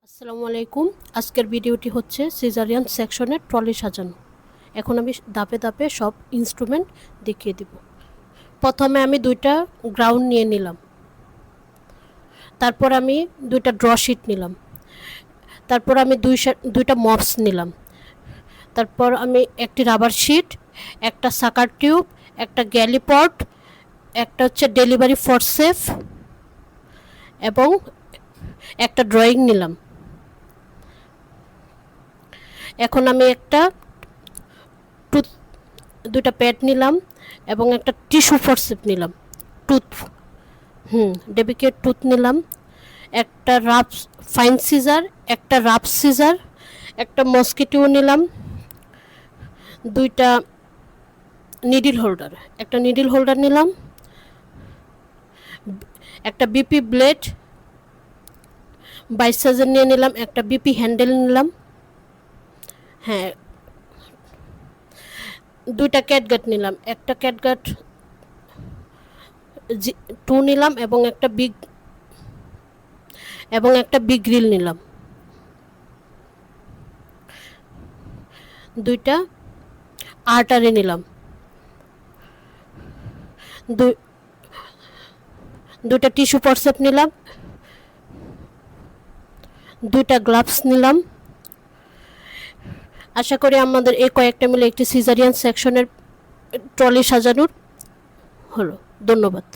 আসসালামু আলাইকুম। আজকের ভিডিওটি হচ্ছে সিজারিয়ান সেকশনের ট্রলি সাজানো। এখন আমি ধাপে ধাপে সব ইনস্ট্রুমেন্ট দেখিয়ে দিব। প্রথমে আমি দুইটা গ্রাউন্ড নিয়ে নিলাম, তারপর আমি দুইটা ড্র শিট নিলাম, তারপর আমি দুইটা মপস নিলাম, তারপর আমি একটি রাবার শিট, একটা সাকার টিউব, একটা গ্যালিপট, একটা হচ্ছে ডেলিভারি ফোরসেপ এবং একটা ড্রয়িং নিলাম। এখন আমি একটা দুইটা প্যাড নিলাম এবং একটা টিস্যু ফোরসেপ নিলাম, টুথ ডেবিকেট টুথ নিলাম, একটা রাফ ফাইন সিজার, একটা রাফ সিজার, একটা মস্কিটো নিলাম, দুইটা নিডল হোল্ডার নিলাম, একটা বিপি ব্লেড 22 সাইজের নিয়ে নিলাম, একটা বিপি হ্যান্ডেল নিলাম, দুইটা ক্যাটগাট নিলাম, একটা ক্যাটগাট 2 নিলাম এবং একটা বিগ গ্রিল নিলাম, দুইটা আর্টারি নিলাম, দুইটা টিস্যু ফোরসেপ নিলাম, দুইটা গ্লাভস নিলাম। আশা করি আমাদের এই কয়েকটা মিলে একটি সিজারিয়ান সেকশনের ট্রলি সাজানোর হলো। ধন্যবাদ।